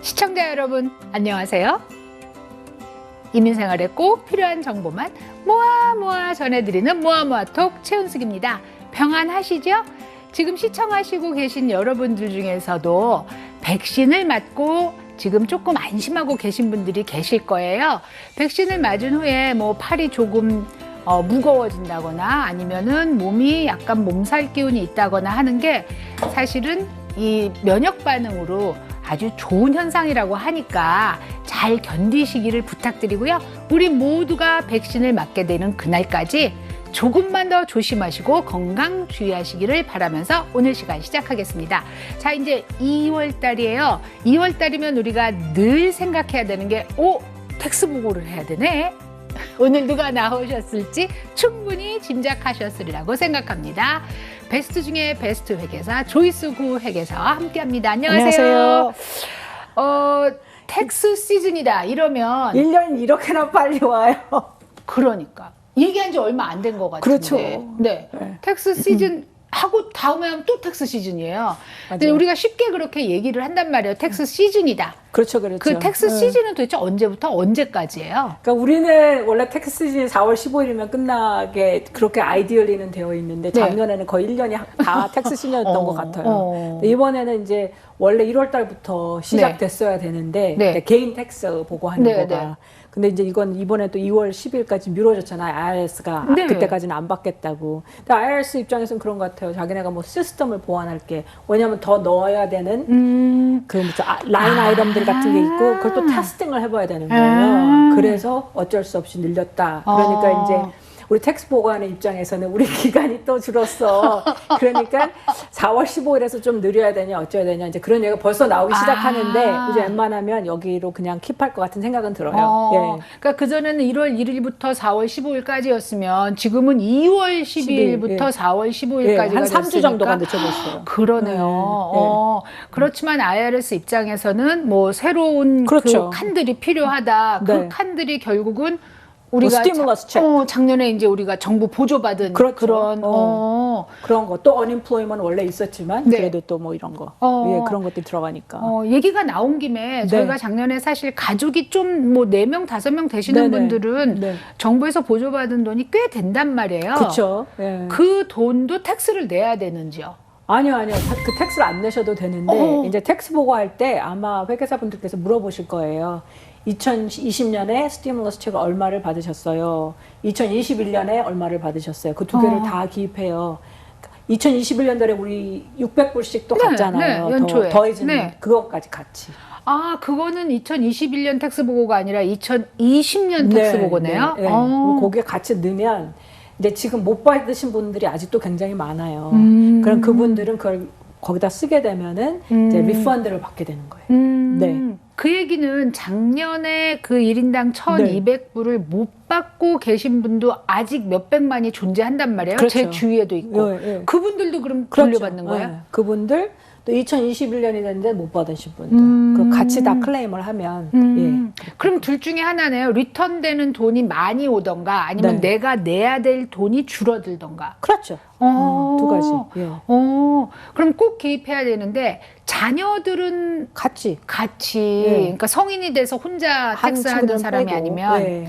시청자 여러분 안녕하세요. 이민생활에 꼭 필요한 정보만 모아 전해드리는 모아모아톡 최은숙입니다. 평안하시죠? 지금 시청하시고 계신 여러분들 중에서도 백신을 맞고 지금 조금 안심하고 계신 분들이 계실 거예요. 백신을 맞은 후에 뭐 팔이 조금 무거워진다거나 아니면은 몸이 약간 몸살 기운이 있다거나 하는 게 사실은 이 면역 반응으로 아주 좋은 현상이라고 하니까 잘 견디시기를 부탁드리고요. 우리 모두가 백신을 맞게 되는 그날까지 조금만 더 조심하시고 건강 주의하시기를 바라면서 오늘 시간 시작하겠습니다. 자, 이제 2월 달이에요. 2월 달이면 우리가 늘 생각해야 되는 게 텍스 보고를 해야 되네. 오늘 누가 나오셨을지 충분히 짐작하셨으리라고 생각합니다. 베스트 중에 베스트 회계사 조이스 구 회계사와 함께합니다. 안녕하세요. 텍스 시즌이다 이러면 1년이 이렇게나 빨리 와요. 그러니까 얘기한 지 얼마 안 된 것 같은데. 그렇죠. 네. 텍스 시즌 하고 다음에 하면 또 텍스 시즌이에요. 근데 우리가 쉽게 그렇게 얘기를 한단 말이에요. 텍스 시즌이다. 그렇죠, 그렇죠. 그 텍스 시즌은 도대체 언제부터 언제까지예요? 그러니까 우리는 원래 텍스 시즌이 4월 15일이면 끝나게 그렇게 아이디얼리는 되어 있는데 작년에는 거의 1년이 다 텍스 시즌이었던 것 같아요. 이번에는 이제 원래 1월 달부터 시작됐어야 되는데 개인 텍스 보고하는 거가. 근데 이제 이건 이번에 또 2월 10일까지 미뤄졌잖아요. IRS가 그때까지는 안 받겠다고. 근데 IRS 입장에서는 그런 것 같아요. 자기네가 뭐 시스템을 보완할게. 왜냐하면 더 넣어야 되는 그 라인 아이템들 같은 게 있고 그걸 또 테스팅을 해봐야 되는 거예요. 그래서 어쩔 수 없이 늘렸다. 그러니까 이제 우리 텍스 보고하는 입장에서는 우리 기간이 또 줄었어. 그러니까 4월 15일에서 좀 느려야 되냐 어쩌야 되냐 이제 그런 얘기가 벌써 나오기 시작하는데 이제 웬만하면 여기로 그냥 킵할 것 같은 생각은 들어요. 그러니까 그전에는 1월 1일부터 4월 15일까지였으면 지금은 2월 10일부터 4월 15일까지가 한 3주 정도가 늦춰졌어요. 그러네요. 그렇지만 IRS 입장에서는 뭐 새로운 그 칸들이 필요하다. 그 칸들이 결국은 우리가 스티뮬러스 체크. 작년에 이제 우리가 정부 보조받은 그런 그런 거. 또 언임플로이먼트 원래 있었지만 그래도 또 뭐 이런 거. 그런 것들이 들어가니까. 얘기가 나온 김에 저희가 작년에 사실 가족이 좀 뭐 4명, 5명 되시는 분들은 정부에서 보조받은 돈이 꽤 된단 말이에요. 그렇죠. 그 돈도 텍스를 내야 되는지요? 아니요. 그 텍스를 안 내셔도 되는데 이제 텍스 보고할 때 아마 회계사분들께서 물어보실 거예요. 2020년에 스티뮬러스 체크 얼마를 받으셨어요? 2021년에 얼마를 받으셨어요? 그 두 개를 다 기입해요. 2021년도에 우리 600불씩 또 갔잖아요. 연초에. 더해지는 그것까지 같이. 아, 그거는 2021년 텍스 보고가 아니라 2020년 텍스 보고네요? 거기에 같이 넣으면 이제 지금 못 받으신 분들이 아직도 굉장히 많아요. 그럼 그분들은 그걸 거기다 쓰게 되면은 이제 리펀드를 받게 되는 거예요. 그 얘기는 작년에 그 1인당 1,200불을 못 받고 계신 분도 아직 몇백만이 존재한단 말이에요. 그렇죠. 제 주위에도 있고. 그분들도 그럼 돌려받는 거예요? 그분들 또 2021년이 됐는데 못 받으신 분들 그 같이 다 클레임을 하면 그럼 둘 중에 하나네요. 리턴되는 돈이 많이 오던가 아니면 내가 내야 될 돈이 줄어들던가. 그렇죠. 두 가지. 그럼 꼭 개입해야 되는데 자녀들은 같이. 그러니까 성인이 돼서 혼자 텍스하는 사람이 빼고. 아니면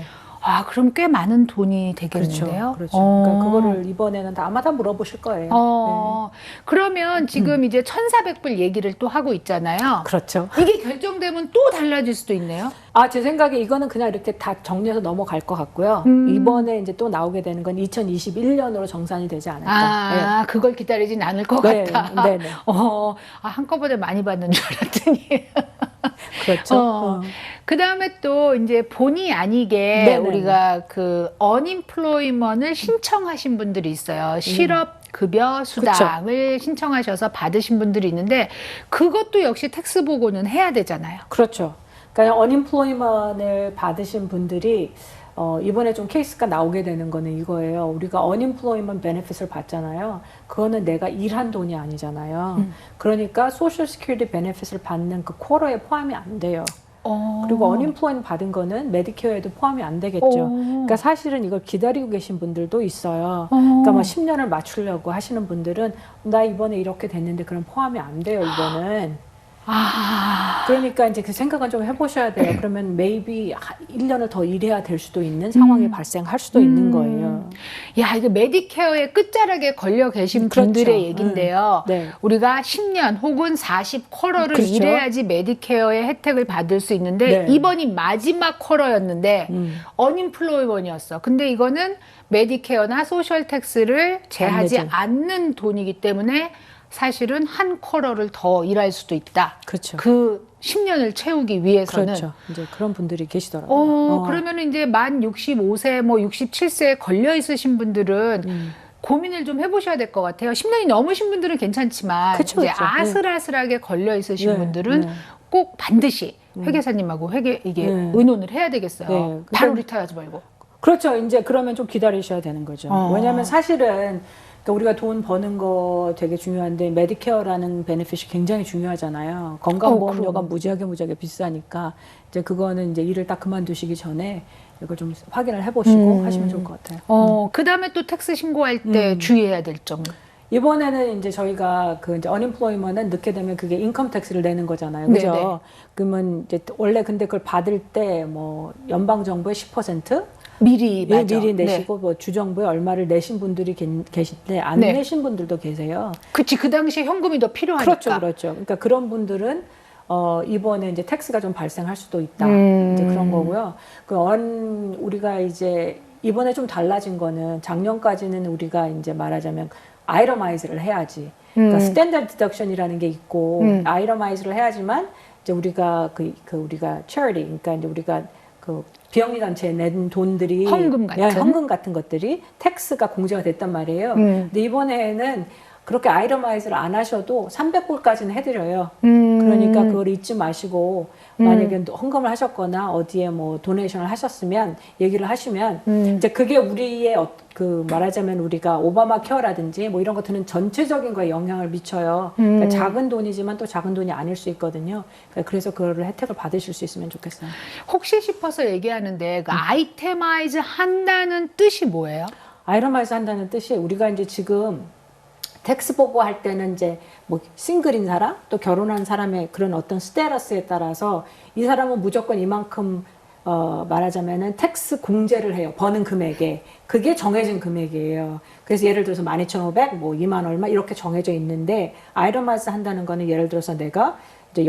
그럼 꽤 많은 돈이 되겠는데요? 그렇죠. 그러니까 그거를 이번에는 아마 다 물어보실 거예요. 그러면 지금 이제 1,400불 얘기를 또 하고 있잖아요. 그렇죠. 이게 결정되면 또 달라질 수도 있네요? 제 생각에 이거는 그냥 이렇게 다 정리해서 넘어갈 것 같고요. 이번에 이제 또 나오게 되는 건 2021년으로 정산이 되지 않을까. 그걸 기다리진 않을 것 같다. 한꺼번에 많이 받는 줄 알았더니. 그렇죠. 그 다음에 또 이제 본의 아니게 우리가 그 언임플로이먼을 신청하신 분들이 있어요. 실업급여 수당을 신청하셔서 받으신 분들이 있는데 그것도 역시 텍스 보고는 해야 되잖아요. 그렇죠. 그러니까 언임플로이먼을 받으신 분들이 이번에 좀 케이스가 나오게 되는 거는 이거예요. 우리가 언임플로이먼 베네핏을 받잖아요. 그거는 내가 일한 돈이 아니잖아요. 그러니까 소셜 시큐리티 베네핏을 받는 그 쿼터에 포함이 안 돼요. 그리고 언임플로이먼 받은 거는 메디케어에도 포함이 안 되겠죠. 그러니까 사실은 이걸 기다리고 계신 분들도 있어요. 그러니까 막 10년을 맞추려고 하시는 분들은 나 이번에 이렇게 됐는데 그럼 포함이 안 돼요, 이거는. 그러니까 이제 그 생각은 좀 해보셔야 돼요. 그러면 maybe 1년을 더 일해야 될 수도 있는 상황이 발생할 수도 있는 거예요. 야, 이거 메디케어의 끝자락에 걸려 계신 그렇죠. 분들의 얘긴데요. 네. 우리가 10년 혹은 40쿼터를 그렇죠. 일해야지 메디케어의 혜택을 받을 수 있는데 네. 이번이 마지막 쿼터였는데 어닝플로이먼이었어. 근데 이거는 메디케어나 소셜 텍스를 제하지 내죠. 않는 돈이기 때문에 사실은 한 쿼터를 더 일할 수도 있다. 그렇죠. 그 10년을 채우기 위해서는. 그렇죠. 이제 그런 분들이 계시더라고요. 그러면 이제 만 65세, 뭐 67세에 걸려 있으신 분들은 고민을 좀 해보셔야 될 것 같아요. 10년이 넘으신 분들은 괜찮지만 그쵸, 이제 그쵸. 아슬아슬하게 걸려 있으신 네, 분들은 네. 꼭 반드시 회계사님하고 이게 네. 의논을 해야 되겠어요. 네. 바로 리타이어하지 말고. 그렇죠. 이제 그러면 좀 기다리셔야 되는 거죠. 왜냐하면 사실은 그러니까 우리가 돈 버는 거 되게 중요한데 메디케어라는 베네핏이 굉장히 중요하잖아요. 건강보험료가 무지하게 비싸니까 이제 그거는 이제 일을 딱 그만두시기 전에 이걸 좀 확인을 해보시고 하시면 좋을 것 같아요. 그 다음에 또 텍스 신고할 때 주의해야 될 점. 이번에는 이제 저희가 그 이제 언임플로이먼은 넣게 되면 그게 인컴 텍스를 내는 거잖아요. 그죠? 네네. 그러면 이제 원래 근데 그걸 받을 때 뭐 연방 정부의 10% 미리 맞아. 미리 내시고 뭐 주정부에 얼마를 내신 분들이 계신데 안 네. 내신 분들도 계세요. 그치, 그 당시에 현금이 더 필요하니까. 그렇죠. 그러니까 그런 분들은 이번에 이제 텍스가 좀 발생할 수도 있다. 이제 그런 거고요. 우리가 이제 이번에 좀 달라진 거는 작년까지는 우리가 이제 말하자면 아이러마이즈를 해야지. 그러니까 스탠다드 디덕션이라는 게 있고 아이러마이즈를 해야지만 이제 우리가 우리가 charity, 그러니까 이제 우리가 그 비영리 단체에 낸 돈들이 헌금 같은 것들이 텍스가 공제가 됐단 말이에요. 근데 이번에는 그렇게 아이러마이즈를 안 하셔도 300불까지는 해드려요. 그러니까 그걸 잊지 마시고 만약에 헌금을 하셨거나 어디에 뭐 도네이션을 하셨으면 얘기를 하시면 이제 그게 우리의 그 말하자면 우리가 오바마 케어라든지 뭐 이런 것들은 전체적인 거에 영향을 미쳐요. 그러니까 작은 돈이지만 또 작은 돈이 아닐 수 있거든요. 그래서 그거를 혜택을 받으실 수 있으면 좋겠어요. 혹시 싶어서 얘기하는데 그 아이테마이즈 한다는 뜻이 뭐예요? 아이러마이즈 한다는 뜻이 우리가 이제 지금 텍스 보고할 때는 이제 뭐 싱글인 사람 또 결혼한 사람의 그런 어떤 스테러스에 따라서 이 사람은 무조건 이만큼 말하자면은 텍스 공제를 해요. 버는 금액에. 그게 정해진 금액이에요. 그래서 예를 들어서 12,500, 뭐 2만 얼마 이렇게 정해져 있는데 아이러마이즈 한다는 거는 예를 들어서 내가 이제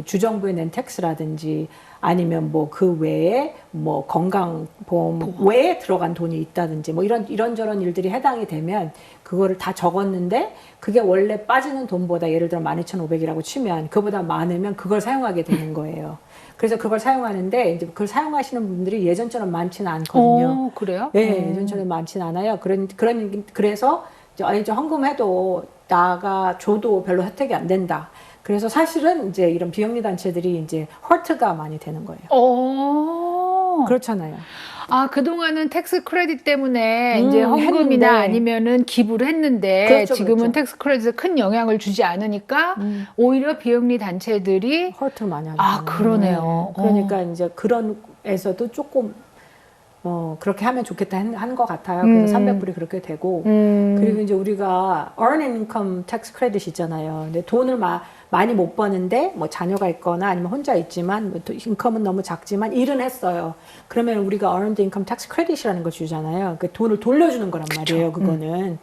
주정부에 낸 텍스라든지 아니면 뭐 그 외에 뭐 건강보험 외에 들어간 돈이 있다든지 뭐 이런저런 일들이 해당이 되면 그거를 다 적었는데 그게 원래 빠지는 돈보다 예를 들어 12,500이라고 치면 그보다 많으면 그걸 사용하게 되는 거예요. 그래서 그걸 사용하는데 이제 그걸 사용하시는 분들이 예전처럼 많지는 않거든요. 그래요? 네, 예전처럼 많지는 않아요. 그래서 이제 헌금해도 나가 줘도 별로 혜택이 안 된다. 그래서 사실은 이제 이런 비영리 단체들이 이제 허트가 많이 되는 거예요. 그렇잖아요. 그동안은 텍스 크레딧 때문에 이제 헌금이나 했는데. 아니면은 기부를 했는데 그렇죠, 지금은 그렇죠. 텍스 크레딧에 큰 영향을 주지 않으니까 오히려 비영리 단체들이 허트를 많이 하죠. 그러네요. 그러니까 이제 그런 에서도 조금 그렇게 하면 좋겠다 한 것 같아요. 그래서 300불이 그렇게 되고 그리고 이제 우리가 earned income tax credit 있잖아요. 근데 돈을 많이 못 버는데 뭐 자녀가 있거나 아니면 혼자 있지만 뭐 인컴은 너무 작지만 일은 했어요. 그러면 우리가 earned income tax credit이라는 걸 주잖아요. 그 돈을 돌려주는 거란 말이에요. 그거는.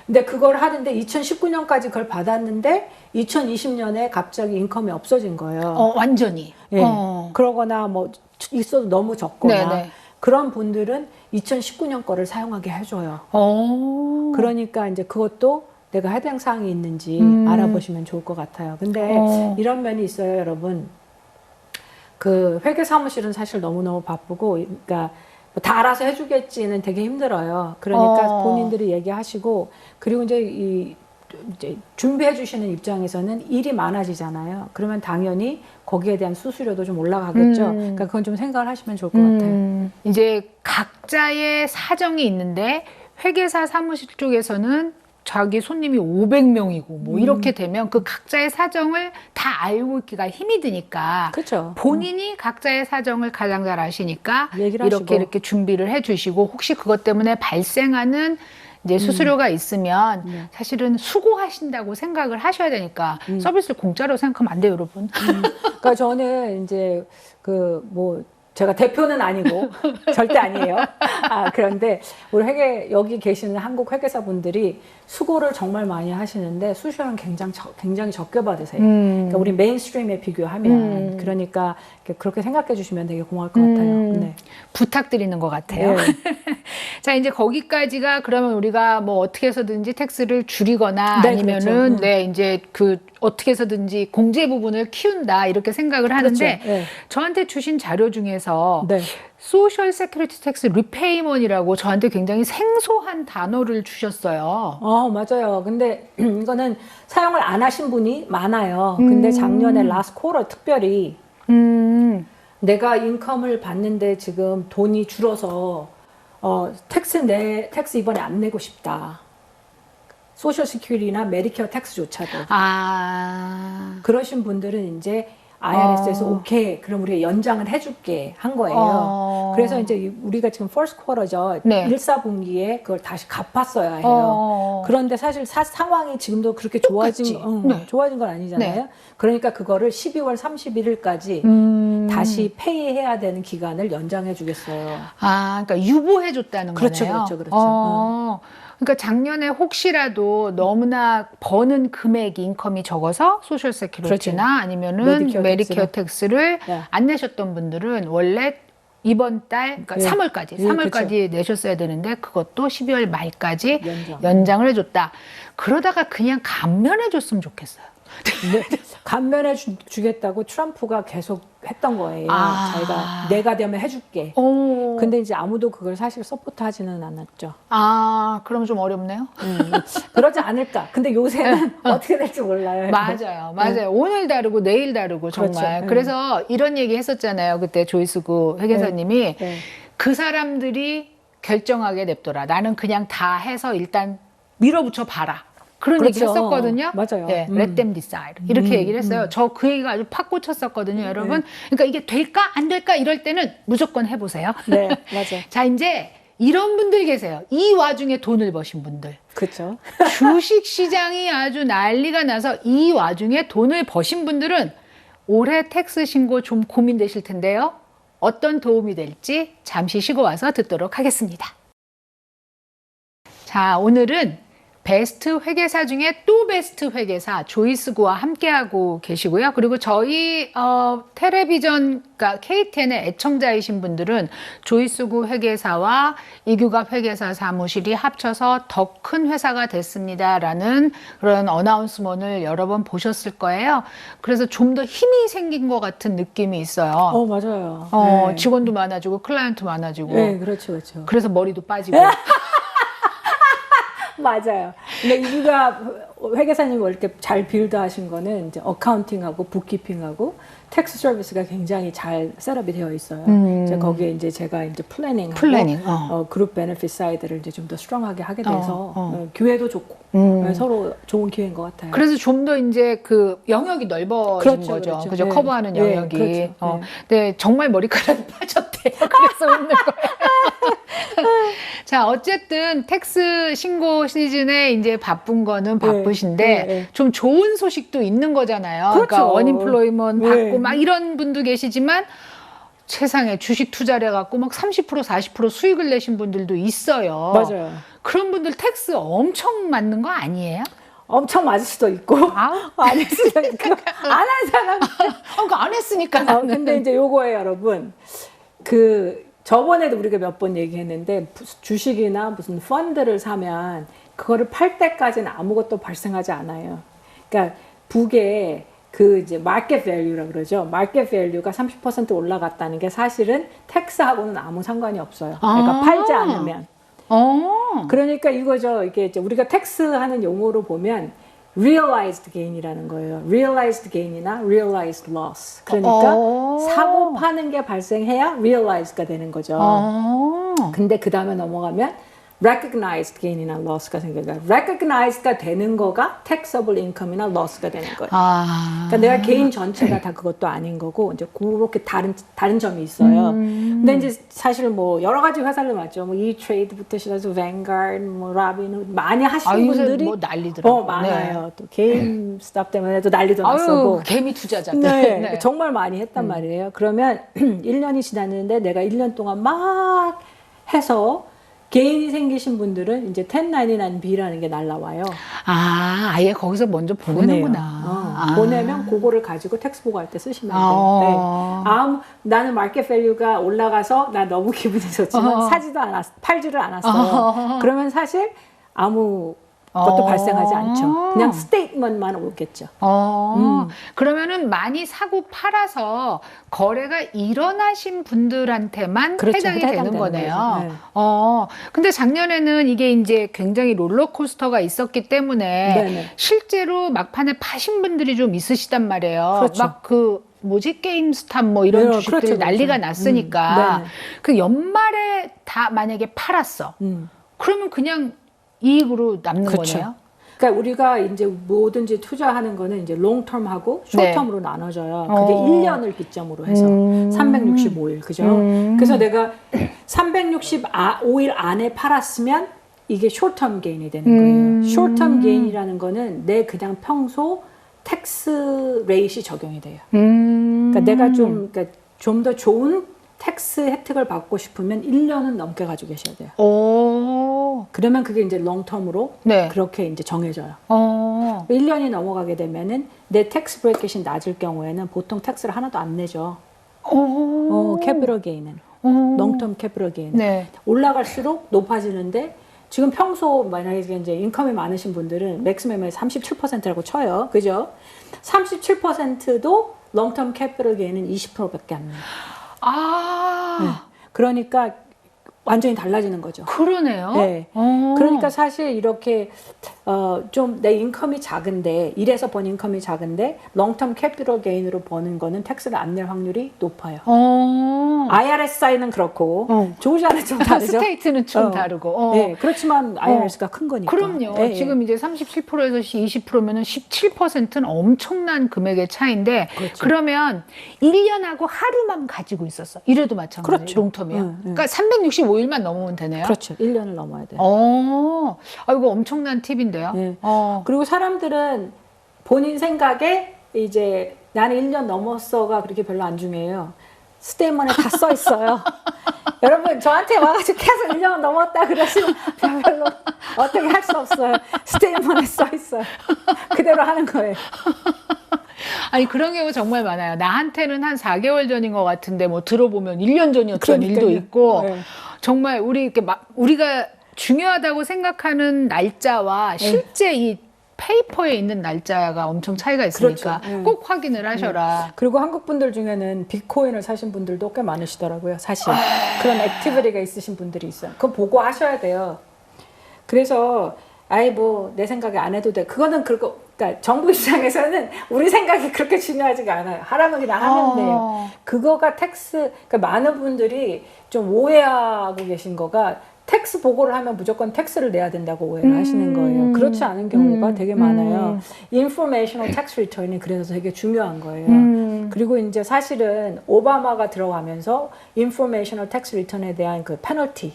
근데 그걸 하는데 2019년까지 그걸 받았는데 2020년에 갑자기 인컴이 없어진 거예요. 완전히. 예. 그러거나 뭐 있어도 너무 적거나 네네. 그런 분들은 2019년 거를 사용하게 해줘요. 그러니까 이제 그것도 내가 해당 사항이 있는지 알아보시면 좋을 것 같아요. 근데 이런 면이 있어요, 여러분. 그 회계 사무실은 사실 너무너무 바쁘고, 그러니까 뭐 다 알아서 해주겠지는 되게 힘들어요. 그러니까 본인들이 얘기하시고, 그리고 이제 이제 준비해 주시는 입장에서는 일이 많아지잖아요. 그러면 당연히 거기에 대한 수수료도 좀 올라가겠죠. 그러니까 그건 좀 생각을 하시면 좋을 것 같아요. 이제 각자의 사정이 있는데 회계사 사무실 쪽에서는 자기 손님이 500명이고 뭐 이렇게 되면 그 각자의 사정을 다 알고 있기가 힘이 드니까 그렇죠. 본인이 각자의 사정을 가장 잘 아시니까 얘기를 이렇게 하시고. 준비를 해 주시고 혹시 그것 때문에 발생하는 이제 수수료가 있으면 사실은 수고하신다고 생각을 하셔야 되니까 서비스를 공짜로 생각하면 안 돼요, 여러분. 그러니까 저는 이제 제가 대표는 아니고 절대 아니에요. 그런데 우리 여기 계시는 한국 회계사분들이 수고를 정말 많이 하시는데 수수료는 굉장히 적게 받으세요. 그러니까 우리 메인스트림에 비교하면 그러니까 그렇게 생각해 주시면 되게 고마울 것 같아요. 네. 부탁드리는 것 같아요. 네. 자, 이제 거기까지가 그러면 우리가 뭐 어떻게 해서든지 텍스를 줄이거나 네, 아니면은 그렇죠. 이제 어떻게 해서든지 공제 부분을 키운다 이렇게 생각을 하는데 그렇죠. 네. 저한테 주신 자료 중에서 네. 소셜 세큐리티 텍스 리페이먼이라고 저한테 굉장히 생소한 단어를 주셨어요. 맞아요. 근데 이거는 사용을 안 하신 분이 많아요. 근데 작년에 라스트 쿼터 특별히 내가 인컴을 받는데 지금 돈이 줄어서 텍스 이번에 안 내고 싶다. 소셜 시큐리티나 메디케어 텍스조차도. 그러신 분들은 이제 IRS에서 오케이, 그럼 우리가 연장을 해줄게 한 거예요. 그래서 이제 우리가 지금 first quarter죠. 네. 1사분기에 그걸 다시 갚았어야 해요. 그런데 사실 상황이 지금도 그렇게 좋아진 건 아니잖아요. 네. 그러니까 그거를 12월 31일까지 다시 페이해야 되는 기간을 연장해 주겠어요. 그러니까 유보해줬다는 그렇죠, 거네요. 그렇죠. 그러니까 작년에 혹시라도 너무나 버는 금액이 인컴이 적어서 소셜 세큐리티나 그렇죠. 아니면은 메디케어 텍스를 네. 안 내셨던 분들은 원래 이번 달, 그러니까 네. 3월까지 그렇죠. 내셨어야 되는데 그것도 12월 말까지 연장. 연장을 해줬다. 그러다가 그냥 감면해줬으면 좋겠어요. 감면해 주겠다고 트럼프가 계속 했던 거예요. 자기가 내가 되면 해줄게. 근데 이제 아무도 그걸 사실 서포트하지는 않았죠. 그럼 좀 어렵네요. 그러지 않을까. 근데 요새는 어떻게 될지 몰라요. 맞아요. 오늘 다르고 내일 다르고 정말. 그렇죠. 그래서 이런 얘기 했었잖아요. 그때 조이스구 회계사님이 네. 그 사람들이 결정하게 냅둬라. 나는 그냥 다 해서 일단 밀어붙여 봐라. 그런 얘기 그렇죠. 했었거든요. 맞아요. 네, let them decide. 이렇게 얘기를 했어요. 저 그 얘기가 아주 팍 꽂혔었거든요, 여러분. 그러니까 이게 될까 안 될까 이럴 때는 무조건 해보세요. 네, 맞아요. 자, 이제 이런 분들 계세요. 이 와중에 돈을 버신 분들. 그렇죠. 주식 시장이 아주 난리가 나서 이 와중에 돈을 버신 분들은 올해 텍스 신고 좀 고민되실 텐데요. 어떤 도움이 될지 잠시 쉬고 와서 듣도록 하겠습니다. 자, 오늘은 베스트 회계사 중에 또 베스트 회계사 조이스구와 함께하고 계시고요. 그리고 저희 텔레비전, 그러니까 KTN의 애청자이신 분들은 조이스구 회계사와 이규갑 회계사 사무실이 합쳐서 더 큰 회사가 됐습니다라는 그런 어나운스먼을 여러 번 보셨을 거예요. 그래서 좀 더 힘이 생긴 것 같은 느낌이 있어요. 맞아요. 네. 직원도 많아지고 클라이언트 많아지고. 네, 그렇죠. 그래서 머리도 빠지고. 맞아요. 근데 이유가 회계사님이 이렇게 잘 빌드하신 거는 이제 어카운팅하고 북키핑하고 텍스 서비스가 굉장히 잘 셋업이 되어 있어요. 이제 거기에 이제 제가 이제 플래닝하고 그룹 베네핏 사이드를 이제 좀 더 스트롱하게 하게 돼서 기회도 좋고 서로 좋은 기회인 것 같아요. 그래서 좀 더 이제 그 영역이 넓어진 거죠. 그죠? 네. 커버하는 영역이. 네, 그렇죠. 네, 정말 머리카락이 빠졌대요. 그래서 웃는 거예요. 자, 어쨌든 텍스 신고 시즌에 이제 바쁜 거는 바쁘신데 좀 좋은 소식도 있는 거잖아요. 그렇죠. 그러니까 원임플로이먼 받고 네. 막 이런 분도 계시지만 세상에 주식 투자를 해갖고 막 30% 40% 수익을 내신 분들도 있어요. 맞아요. 그런 분들 텍스 엄청 맞는 거 아니에요? 엄청 맞을 수도 있고 안 했을 수도 있고 안 한 사람. 그러니까 안 했으니까 나는. 근데 이제 요거예요, 여러분. 저번에도 우리가 몇 번 얘기했는데 주식이나 무슨 펀드를 사면 그거를 팔 때까지는 아무것도 발생하지 않아요. 그러니까 북에 이제 마켓 밸류라 그러죠. 마켓 밸류가 30% 올라갔다는 게 사실은 텍스하고는 아무 상관이 없어요. 그러니까 팔지 않으면. 그러니까 이거죠. 이게 이제 우리가 텍스하는 용어로 보면 realized gain이라는 거예요. realized gain이나 realized loss. 그러니까 사고 파는 게 발생해야 realized가 되는 거죠. 근데 그 다음에 넘어가면 recognized gain이나 loss가 생겨요. recognized가 되는 거가 taxable income이나 loss가 되는 거예요. 그러니까 내가 개인 전체가 다 그것도 아닌 거고 이제 그렇게 다른 점이 있어요. 근데 이제 사실 뭐 여러 가지 회사를 맞죠. 뭐 E-Trade부터 시작해서 Vanguard, 뭐 라빈 많이 하시는 분들이 뭐 난리더라고요. 많아요. 또 게임 스탑 때문에 또 난리도 났었고. 개미 투자자들. 네, 네. 정말 많이 했단 말이에요. 그러면 1년이 지났는데 내가 1년 동안 막 해서 개인이 생기신 분들은 이제 1099B라는 게 날라와요. 아예 거기서 먼저 보내는구나. 보내면 그거를 가지고 텍스 보고할 때 쓰시면 돼요. 네. 나는 마켓 밸류가 올라가서 나 너무 기분이 좋지만 팔지를 않았어요. 그러면 사실 아무 것도 발생하지 않죠. 그냥 스테이트먼트만 오겠죠. 그러면은 많이 사고 팔아서 거래가 일어나신 분들한테만 그렇죠. 해당이 되는 해당되는 거네요. 거죠. 네. 근데 작년에는 이게 이제 굉장히 롤러코스터가 있었기 때문에 네네. 실제로 막판에 파신 분들이 좀 있으시단 말이에요. 그렇죠. 막 게임스탑 뭐 이런 네, 주식들이 그렇죠, 난리가 그렇죠. 났으니까 네네. 그 연말에 다 만약에 팔았어. 그러면 그냥 이익으로 남는 그렇죠. 거네요. 그러니까 우리가 이제 뭐든지 투자하는 거는 이제 롱텀하고 네. 숏텀으로 나눠져요. 그게 1년을 기점으로 해서 365일. 그죠? 그래서 내가 365일 안에 팔았으면 이게 숏텀 게인이 되는 거예요. 숏텀 게인이라는 거는 내 그냥 평소 텍스 레이시 적용이 돼요. 그러니까 내가 좀 더 좋은 텍스 혜택을 받고 싶으면 1년은 넘게 가지고 계셔야 돼요. 그러면 그게 이제 롱텀으로 네. 그렇게 이제 정해져요. 1년이 넘어가게 되면은 내 텍스 브레이켓이 낮을 경우에는 보통 텍스를 하나도 안 내죠. 캐피럴 게인은. 롱텀 캐피럴 게인은. 네. 올라갈수록 높아지는데 지금 평소 만약에 이제 인컴이 많으신 분들은 맥시멈에 37%라고 쳐요. 그죠? 37%도 롱텀 캐피럴 게인은 20%밖에 안 나요. 네. 그러니까 완전히 달라지는 거죠. 그러네요. 네. 그러니까 사실 이렇게 좀 내 인컴이 작은데 일에서 번 인컴이 작은데 롱텀 캐피털 게인으로 버는 거는 텍스를 안 낼 확률이 높아요. IRS는 그렇고 조지아는 좀 다르죠. 스테이트는 좀 다르고. 네, 그렇지만 IRS가 큰 거니까. 그럼요. 네, 지금 이제 37%에서 20%면은 17%는 엄청난 금액의 차이인데 그렇죠. 그러면 1년하고 하루만 가지고 있었어. 이래도 마찬가지예요. 그렇죠. 롱텀이요. 그러니까 365일만 넘으면 되네요. 그렇죠. 1년을 넘어야 돼요. 이거 엄청난 팁인데요. 네. 그리고 사람들은 본인 생각에 이제 나는 1년 넘었어가 그렇게 별로 안 중요해요. 스테이먼에 다 써 있어요. 여러분 저한테 와가지고 계속 1년 넘었다 그러시면 별로 어떻게 할 수 없어요. 스테이먼에 써 있어요. 그대로 하는 거예요. 아니 그런 경우 정말 많아요. 나한테는 한 4개월 전인 것 같은데 뭐 들어보면 1년 전이었던 일도 있고 네. 정말 우리가 중요하다고 생각하는 날짜와 실제 이 페이퍼에 있는 날짜가 엄청 차이가 있으니까 그렇죠. 꼭 확인을 하셔라. 그리고 한국 분들 중에는 비트코인을 사신 분들도 꽤 많으시더라고요. 사실 그런 액티비티가 있으신 분들이 있어요. 그거 보고 하셔야 돼요. 그래서 내 생각에 안 해도 돼. 그러니까 정부 입장에서는 우리 생각이 그렇게 중요하지가 않아요. 하라면 그냥 하면 돼요. 그거가 그러니까 많은 분들이 좀 오해하고 계신 거가 텍스 보고를 하면 무조건 텍스를 내야 된다고 오해를 하시는 거예요. 그렇지 않은 경우가 되게 많아요. Informational Tax Return이 그래서 되게 중요한 거예요. 그리고 이제 사실은 오바마가 들어가면서 Informational Tax Return에 대한 그 페널티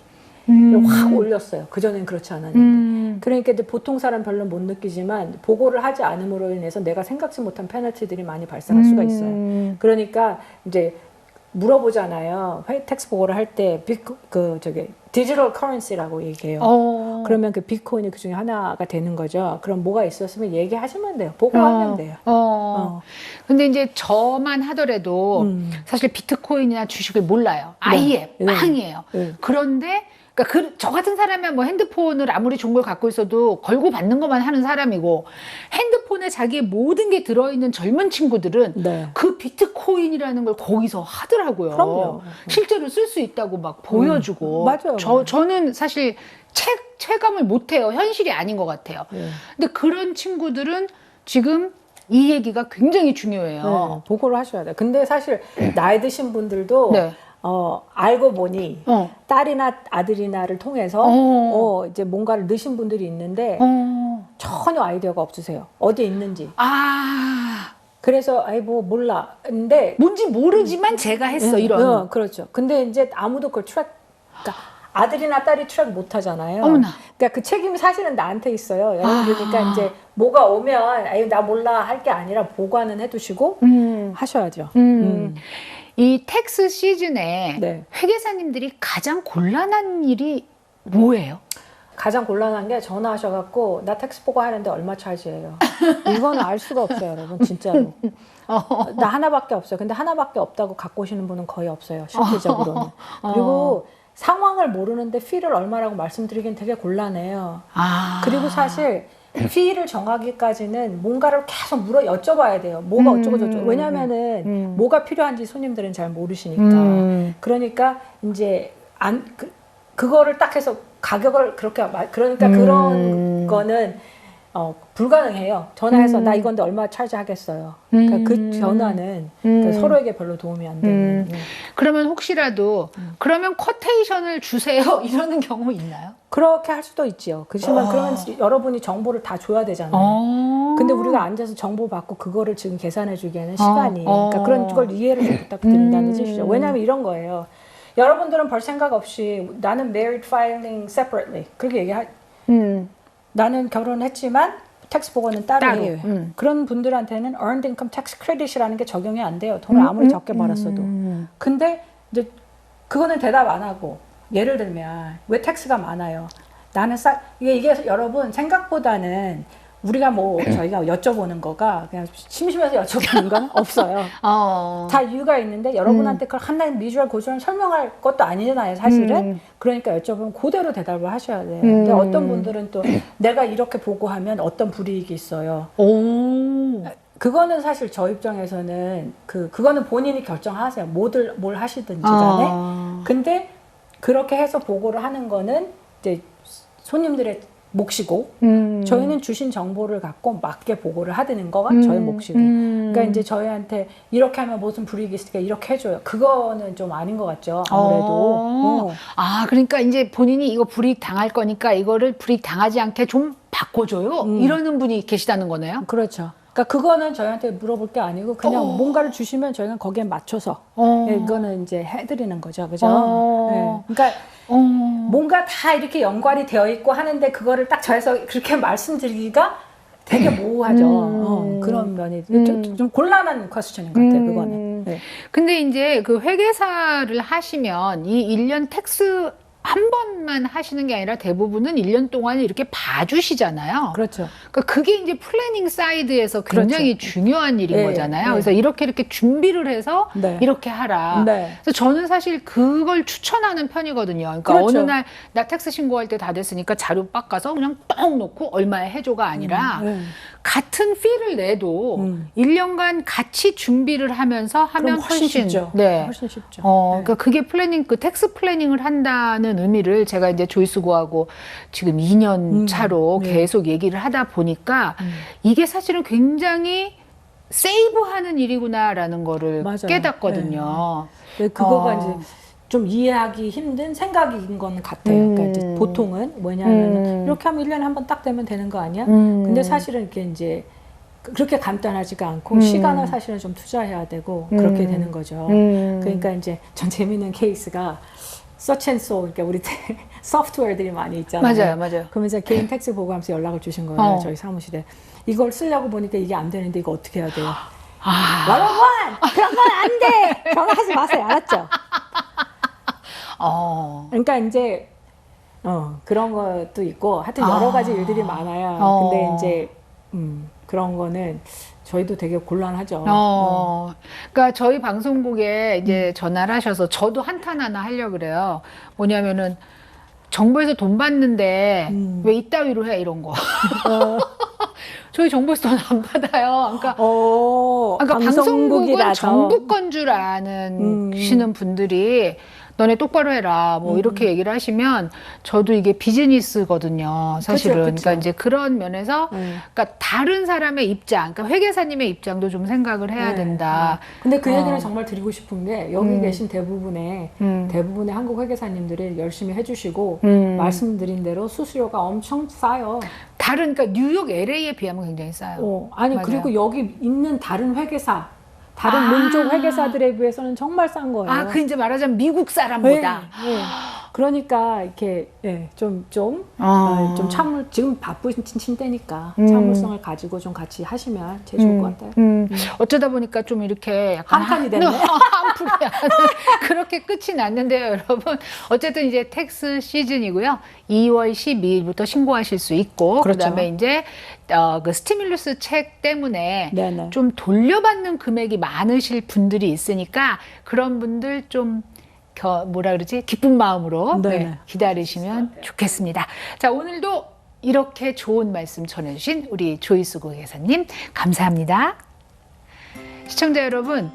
확 올렸어요. 그전엔 그렇지 않았는데. 그러니까 이제 보통 사람 별로 못 느끼지만 보고를 하지 않음으로 인해서 내가 생각지 못한 페널티들이 많이 발생할 수가 있어요. 그러니까 이제 물어보잖아요. 텍스 보고를 할 때 디지털 커런시라고 얘기해요. 그러면 그 비트코인이 그 중에 하나가 되는 거죠. 그럼 뭐가 있었으면 얘기하시면 돼요. 보고하면 돼요. 근데 이제 저만 하더라도 사실 비트코인이나 주식을 몰라요. 아예 빵이에요. 그런데 그러니까 저 같은 사람이야 뭐 핸드폰을 아무리 좋은 걸 갖고 있어도 걸고 받는 것만 하는 사람이고 핸드폰에 자기의 모든 게 들어있는 젊은 친구들은 그 비트코인이라는 걸 거기서 하더라고요. 그럼요. 실제로 쓸 수 있다고 막 보여주고. 맞아요. 저는 사실 체감을 못해요. 현실이 아닌 것 같아요. 근데 그런 친구들은 지금 이 얘기가 굉장히 중요해요. 보고를 하셔야 돼요. 근데 사실 나이 드신 분들도 알고 보니 딸이나 아들이나를 통해서 이제 뭔가를 넣으신 분들이 있는데 전혀 아이디어가 없으세요. 어디에 있는지. 그래서 아이 뭐 몰라. 근데 뭔지 모르지만 제가 했어 이런. 그렇죠. 근데 이제 아무도 그걸 그러니까 아들이나 딸이 트랙 못 하잖아요. 어머나. 그러니까 그 책임이 사실은 나한테 있어요. 여러분 그러니까 이제 뭐가 오면 아유 나 몰라 할 게 아니라 보관은 해두시고 하셔야죠. 이 텍스 시즌에 네. 회계사님들이 가장 곤란한 일이 뭐예요? 가장 곤란한 게 전화하셔갖고 나 텍스 보고하는데 얼마 차지해요. 이건 알 수가 없어요, 여러분 진짜로. 나 하나밖에 없어요. 근데 하나밖에 없다고 갖고 오시는 분은 거의 없어요, 실질적으로는. 그리고 상황을 모르는데 피를 얼마라고 말씀드리긴 되게 곤란해요. 그리고 사실 피를 정하기까지는 뭔가를 계속 여쭤봐야 돼요. 뭐가 어쩌고 저쩌고. 왜냐면은 뭐가 필요한지 손님들은 잘 모르시니까. 그러니까 이제 그거를 딱 해서 가격을 그렇게 그러니까 그런 거는 불가능해요. 전화해서 나 이건데 얼마 차지하겠어요. 그러니까 그 전화는 그러니까 서로에게 별로 도움이 안 되는. 그러면 혹시라도 그러면 쿼테이션을 주세요 이러는 경우 있나요? 그렇게 할 수도 있지요. 그렇지만 그러면 여러분이 정보를 다 줘야 되잖아요. 근데 우리가 앉아서 정보 받고 그거를 지금 계산해 주기에는 시간이. 그러니까 그런 걸 이해를 좀 부탁드린다는 뜻이죠. 왜냐하면 이런 거예요. 여러분들은 별 생각 없이 나는 married filing separately 그렇게 나는 결혼했지만 텍스 보고는 따로 해요. 그런 분들한테는 earned income tax credit이라는 게 적용이 안 돼요. 돈을 아무리 적게 벌었어도. 근데 이제 그거는 대답 안 하고 예를 들면 왜 텍스가 많아요? 나는 이게 여러분 생각보다는 우리가 뭐 저희가 여쭤보는 거가 그냥 심심해서 여쭤보는 건 없어요. 다 이유가 있는데 여러분한테 그걸 하나의 미주얼 고주얼 설명할 것도 아니잖아요, 사실은. 그러니까 여쭤보면 그대로 대답을 하셔야 돼요. 근데 어떤 분들은 또 내가 이렇게 보고하면 어떤 불이익이 있어요. 그거는 사실 저 입장에서는 그거는 본인이 결정하세요. 뭘 하시든지 간에. 근데 그렇게 해서 보고를 하는 거는 이제 손님들의 몫이고 저희는 주신 정보를 갖고 맞게 보고를 하는 거가 저희 몫이고 그러니까 이제 저희한테 이렇게 하면 무슨 불이익이 있으니까 이렇게 해줘요. 그거는 좀 아닌 것 같죠, 아무래도. 그러니까 이제 본인이 이거 불이익 당할 거니까 이거를 불이익 당하지 않게 좀 바꿔줘요 이러는 분이 계시다는 거네요. 그렇죠. 그러니까 그거는 저희한테 물어볼 게 아니고 그냥 뭔가를 주시면 저희가 거기에 맞춰서 이거는 이제 해드리는 거죠, 그죠? 네. 그러니까 뭔가 다 이렇게 연관이 되어 있고 하는데 그거를 딱 저에서 그렇게 말씀드리기가 되게 모호하죠. 그런 면이 좀 곤란한 퀘스천인 것 같아요, 그거는. 네. 근데 이제 그 회계사를 하시면 이 1년 텍스 한 번만 하시는 게 아니라 대부분은 1년 동안 이렇게 봐주시잖아요. 그렇죠. 그러니까 그게 이제 플래닝 사이드에서 굉장히 그렇죠. 중요한 일인 거잖아요. 그래서 이렇게 준비를 해서 이렇게 하라. 그래서 저는 사실 그걸 추천하는 편이거든요. 그러니까 어느 날 나 텍스 신고할 때 다 됐으니까 자료 빡가서 그냥 뻥 놓고 얼마에 해줘가 아니라 같은 피를 내도 1년간 같이 준비를 하면서 하면 훨씬 쉽죠. 훨씬 쉽죠. 그러니까 그게 텍스 플래닝을 한다는 의미를 제가 이제 조이스고하고 지금 2년 차로 계속 얘기를 하다 보니까 이게 사실은 굉장히 세이브하는 일이구나라는 거를 깨닫거든요. 그거가 이제 좀 이해하기 힘든 생각인 건 같아요. 그러니까 이제 보통은 뭐냐면 이렇게 하면 1년에 한 번 딱 되면 되는 거 아니야? 근데 사실은 이렇게 이제 그렇게 간단하지가 않고 시간을 사실은 좀 투자해야 되고 그렇게 되는 거죠. 그러니까 이제 전 재밌는 케이스가 서치앤소 그러니까 우리 소프트웨어들이 많이 있잖아요. 맞아요. 그러면 이제 개인 텍스 보고하면서 연락을 주신 거예요. 저희 사무실에. 이걸 쓰려고 보니까 이게 안 되는데 이거 어떻게 해야 돼요? 여러분! 그런 건 안 돼! 전화하지 마세요. 알았죠? 그러니까 이제 그런 것도 있고 하여튼 여러 가지 일들이 많아요. 근데 이제 그런 거는 저희도 되게 곤란하죠. 그러니까 저희 방송국에 이제 전화를 하셔서 저도 한탄 하나 하려고 그래요. 뭐냐면은 정부에서 돈 받는데 왜 이따위로 해 이런 거. 저희 정부에서 돈 안 받아요. 그러니까 방송국은 정부 건 줄 아는 시는 분들이 너네 똑바로 해라. 뭐 이렇게 얘기를 하시면 저도 이게 비즈니스거든요. 사실은. 그쵸, 그쵸. 그러니까 이제 그런 면에서 그러니까 다른 사람의 입장, 그러니까 회계사님의 입장도 좀 생각을 해야 된다. 근데 그 얘기는 정말 드리고 싶은 게 여기 계신 대부분의 한국 회계사님들이 열심히 해주시고 말씀드린 대로 수수료가 엄청 싸요. 다른 그러니까 뉴욕 LA에 비하면 굉장히 싸요. 아니 맞아요. 그리고 여기 있는 다른 회계사, 다른 민족 회계사들에 비해서는 정말 싼 거예요. 아, 그 이제 말하자면 미국 사람보다. 네. 그러니까 이렇게 좀 참을 지금 바쁘신 때니까 참을성을 가지고 좀 같이 하시면 제일 좋을 것 같아요. 어쩌다 보니까 좀 이렇게 약간 한 칸이 됐네. 한풀이야. 그렇게 끝이 났는데요, 여러분. 어쨌든 이제 텍스 시즌이고요. 2월 12일부터 신고하실 수 있고, 그렇죠. 그다음에 이제 그 스티뮬러스 책 때문에 네네. 좀 돌려받는 금액이 많으실 분들이 있으니까 그런 분들 좀 뭐라 그러지? 기쁜 마음으로 기다리시면 좋겠습니다. 자, 오늘도 이렇게 좋은 말씀 전해주신 우리 조이수 회계사님 감사합니다. 시청자 여러분,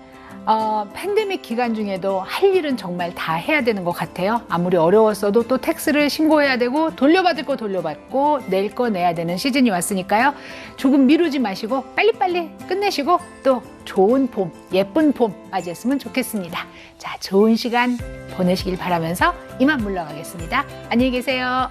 팬데믹 기간 중에도 할 일은 정말 다 해야 되는 것 같아요. 아무리 어려웠어도 또 텍스를 신고해야 되고 돌려받을 거 돌려받고 낼 거 내야 되는 시즌이 왔으니까요. 조금 미루지 마시고 빨리빨리 끝내시고 또 좋은 봄, 예쁜 봄 맞이했으면 좋겠습니다. 자, 좋은 시간 보내시길 바라면서 이만 물러가겠습니다. 안녕히 계세요.